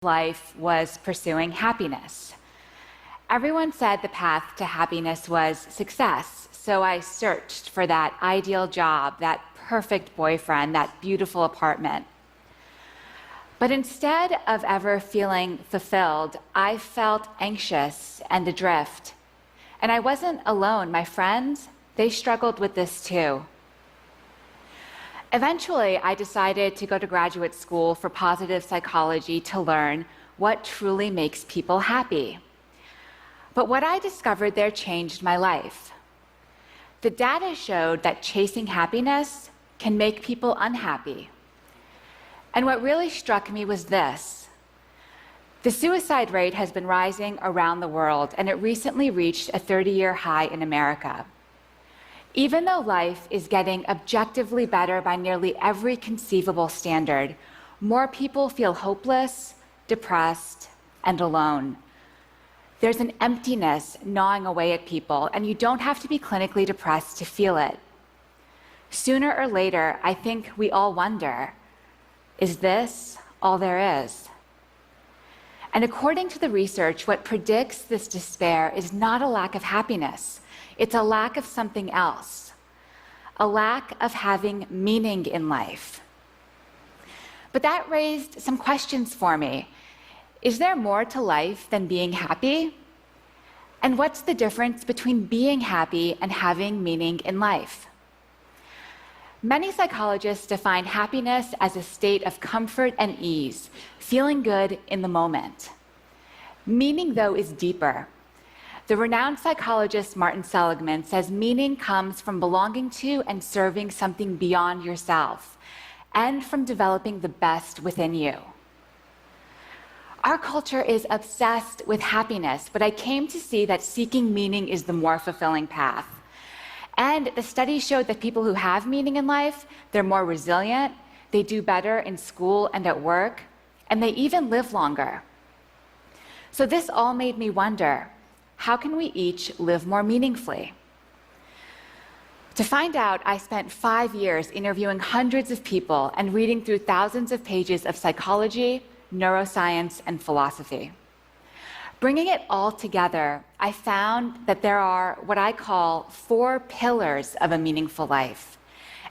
life was pursuing happiness. Everyone said the path to happiness was success, so I searched for that ideal job, that perfect boyfriend, that beautiful apartment. But instead of ever feeling fulfilled, I felt anxious and adrift. And I wasn't alone. My friends, they struggled with this too. Eventually, I decided to go to graduate school for positive psychology to learn what truly makes people happy. But what I discovered there changed my life. The data showed that chasing happiness can make people unhappy. And what really struck me was this. The suicide rate has been rising around the world, and it recently reached a 30-year high in America. Even though life is getting objectively better by nearly every conceivable standard, more people feel hopeless, depressed, and alone. There's an emptiness gnawing away at people, and you don't have to be clinically depressed to feel it. Sooner or later, I think we all wonder, is this all there is? And according to the research, what predicts this despair is not a lack of happiness. It's a lack of something else, a lack of having meaning in life. But that raised some questions for me. Is there more to life than being happy? And what's the difference between being happy and having meaning in life? Many psychologists define happiness as a state of comfort and ease, feeling good in the moment. Meaning, though, is deeper. The renowned psychologist Martin Seligman says meaning comes from belonging to and serving something beyond yourself, and from developing the best within you. Our culture is obsessed with happiness, but I came to see that seeking meaning is the more fulfilling path. And the studies showed that people who have meaning in life, they're more resilient, they do better in school and at work, and they even live longer. So this all made me wonder, how can we each live more meaningfully? To find out, I spent 5 years interviewing hundreds of people and reading through thousands of pages of psychology, neuroscience, and philosophy. Bringing it all together, I found that there are what I call 4 pillars of a meaningful life.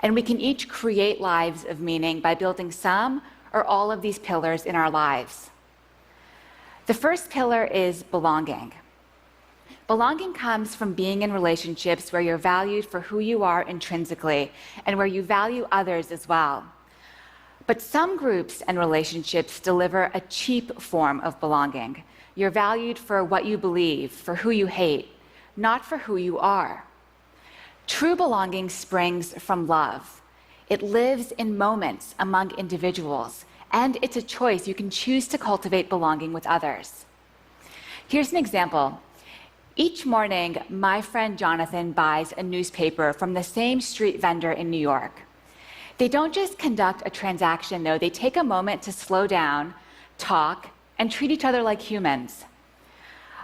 And we can each create lives of meaning by building some or all of these pillars in our lives. The first pillar is belonging. Belonging comes from being in relationships where you're valued for who you are intrinsically and where you value others as well. But some groups and relationships deliver a cheap form of belonging. You're valued for what you believe, for who you hate, not for who you are. True belonging springs from love. It lives in moments among individuals, and it's a choice. You can choose to cultivate belonging with others. Here's an example. Each morning, my friend Jonathan buys a newspaper from the same street vendor in New York. They don't just conduct a transaction, though. They take a moment to slow down, talk, and treat each other like humans.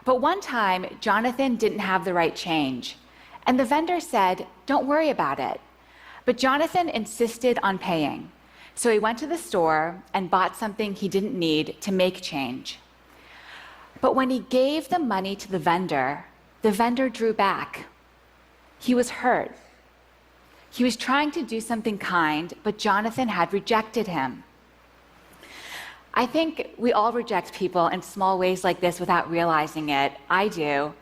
But one time, Jonathan didn't have the right change, and the vendor said, "Don't worry about it." But Jonathan insisted on paying, so he went to the store and bought something he didn't need to make change. But when he gave the money to the vendor drew back. He was hurt. He was trying to do something kind, but Jonathan had rejected him. I think we all reject people in small ways like this without realizing it. I do.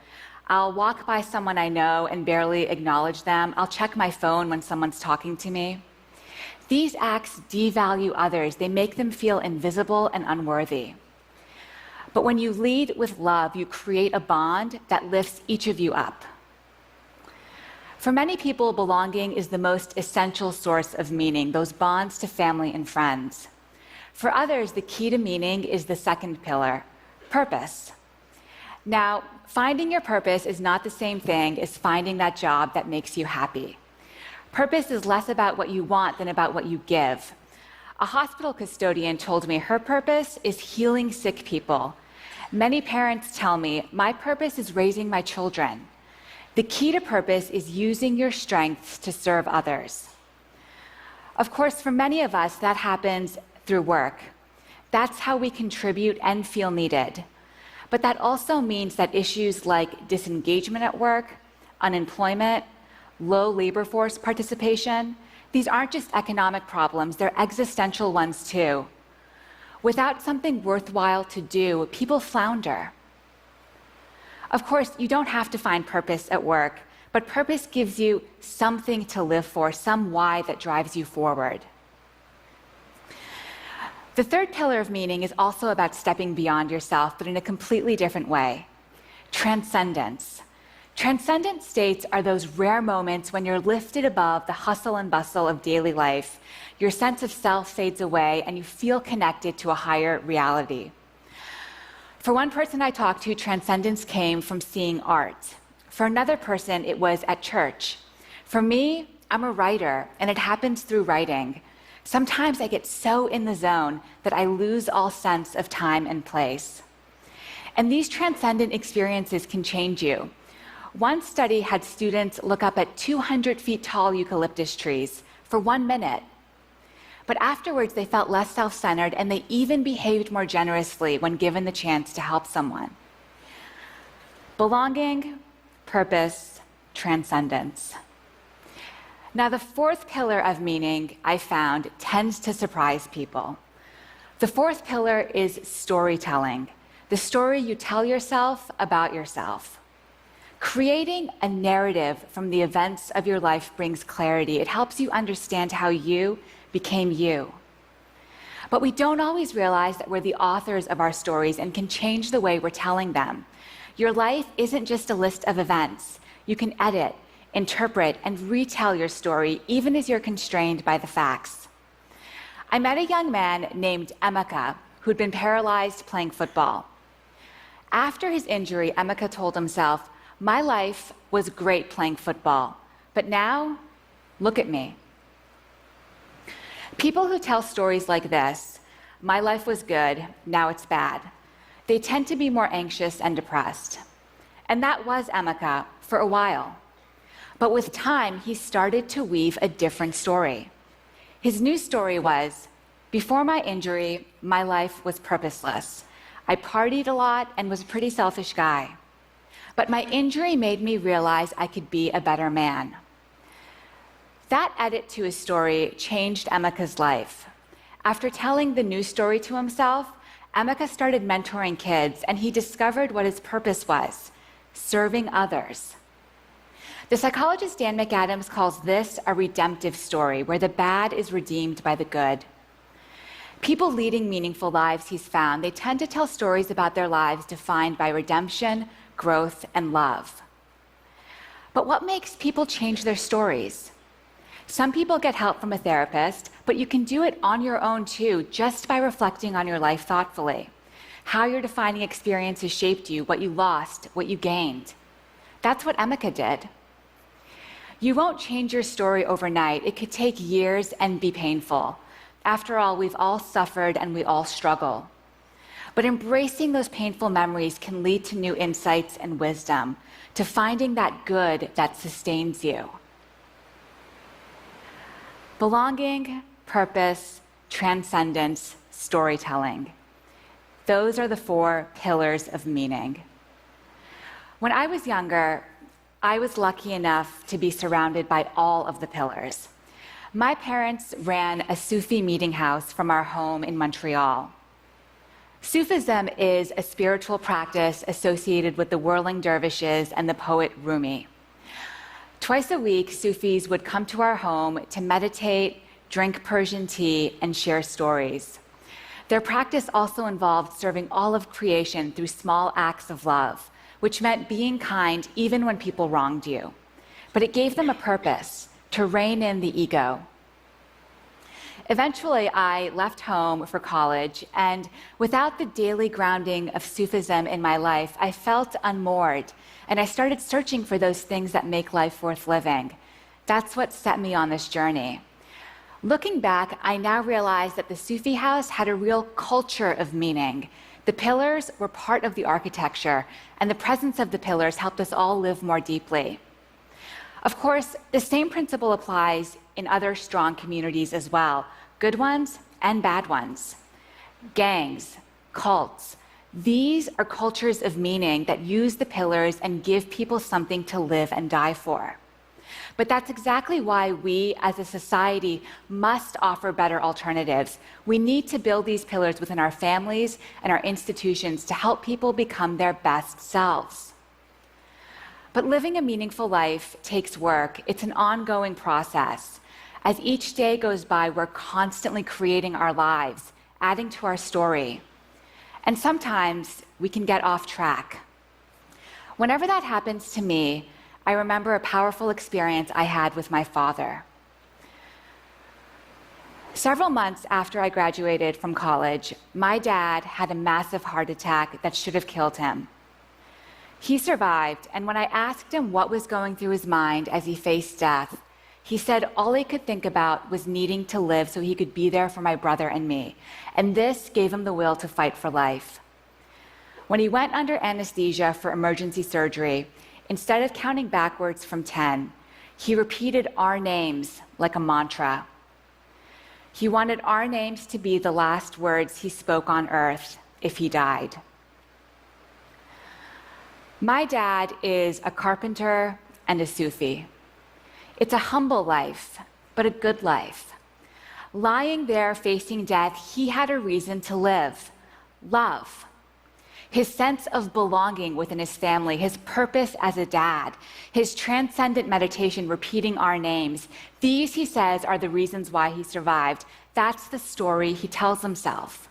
I'll walk by someone I know and barely acknowledge them. I'll check my phone when someone's talking to me. These acts devalue others. They make them feel invisible and unworthy. But when you lead with love, you create a bond that lifts each of you up. For many people, belonging is the most essential source of meaning, those bonds to family and friends. For others, the key to meaning is the second pillar, purpose. Now, finding your purpose is not the same thing as finding that job that makes you happy. Purpose is less about what you want than about what you give. A hospital custodian told me her purpose is healing sick people. Many parents tell me, my purpose is raising my children. The key to purpose is using your strengths to serve others. Of course, for many of us, that happens through work. That's how we contribute and feel needed. But that also means that issues like disengagement at work, unemployment, low labor force participation, these aren't just economic problems, they're existential ones too. Without something worthwhile to do, people flounder. Of course, you don't have to find purpose at work, but purpose gives you something to live for, some why that drives you forward. The third pillar of meaning is also about stepping beyond yourself, but in a completely different way. Transcendence. Transcendent states are those rare moments when you're lifted above the hustle and bustle of daily life, your sense of self fades away, and you feel connected to a higher reality. For one person I talked to, transcendence came from seeing art. For another person, it was at church. For me, I'm a writer, and it happens through writing. Sometimes I get so in the zone that I lose all sense of time and place. And these transcendent experiences can change you. One study had students look up at 200 feet tall eucalyptus trees for 1 minute. But afterwards, they felt less self-centered, and they even behaved more generously when given the chance to help someone. Belonging, purpose, transcendence. Now, the fourth pillar of meaning, I found, tends to surprise people. The fourth pillar is storytelling, the story you tell yourself about yourself. Creating a narrative from the events of your life brings clarity. It helps you understand how you became you. But we don't always realize that we're the authors of our stories and can change the way we're telling them. Your life isn't just a list of events. You can edit, interpret, and retell your story, even as you're constrained by the facts. I met a young man named Emeka who'd been paralyzed playing football. After his injury, Emeka told himself, "My life was great playing football, but now, look at me." People who tell stories like this, "My life was good, now it's bad," they tend to be more anxious and depressed. And that was Emeka for a while. But with time, he started to weave a different story. His new story was, "Before my injury, my life was purposeless. I partied a lot and was a pretty selfish guy. But my injury made me realize I could be a better man." That edit to his story changed Emeka's life. After telling the new story to himself, Emeka started mentoring kids, and he discovered what his purpose was: serving others. The psychologist Dan McAdams calls this a redemptive story, where the bad is redeemed by the good. People leading meaningful lives, he's found, they tend to tell stories about their lives defined by redemption, growth, and love. But what makes people change their stories? Some people get help from a therapist, but you can do it on your own too, just by reflecting on your life thoughtfully. How your defining experiences shaped you, what you lost, what you gained. That's what Emeka did. You won't change your story overnight. It could take years and be painful. After all, we've all suffered and we all struggle. But embracing those painful memories can lead to new insights and wisdom, to finding that good that sustains you. Belonging, purpose, transcendence, storytelling. Those are the four pillars of meaning. When I was younger, I was lucky enough to be surrounded by all of the pillars. My parents ran a Sufi meeting house from our home in Montreal. Sufism is a spiritual practice associated with the whirling dervishes and the poet Rumi. Twice a week, Sufis would come to our home to meditate, drink Persian tea, and share stories. Their practice also involved serving all of creation through small acts of love, which meant being kind even when people wronged you. But it gave them a purpose: to rein in the ego. Eventually, I left home for college, and without the daily grounding of Sufism in my life, I felt unmoored, and I started searching for those things that make life worth living. That's what set me on this journey. Looking back, I now realize that the Sufi house had a real culture of meaning. The pillars were part of the architecture, and the presence of the pillars helped us all live more deeply. Of course, the same principle applies in other strong communities as well, good ones and bad ones. gangs, cults. These are cultures of meaning that use the pillars and give people something to live and die for. But that's exactly why we as a society must offer better alternatives. We need to build these pillars within our families and our institutions to help people become their best selves. But living a meaningful life takes work. It's an ongoing process. As each day goes by, we're constantly creating our lives, adding to our story. And sometimes we can get off track. Whenever that happens to me, I remember a powerful experience I had with my father. Several months after I graduated from college, my dad had a massive heart attack that should have killed him. He survived, and when I asked him what was going through his mind as he faced death, he said all he could think about was needing to live so he could be there for my brother and me, and this gave him the will to fight for life. When he went under anesthesia for emergency surgery, instead of counting backwards from 10, he repeated our names like a mantra. He wanted our names to be the last words he spoke on earth if he died. My dad is a carpenter and a Sufi. It's a humble life, but a good life. Lying there facing death, he had a reason to live: love. His sense of belonging within his family, his purpose as a dad, his transcendent meditation repeating our names. These, he says, are the reasons why he survived. That's the story he tells himself.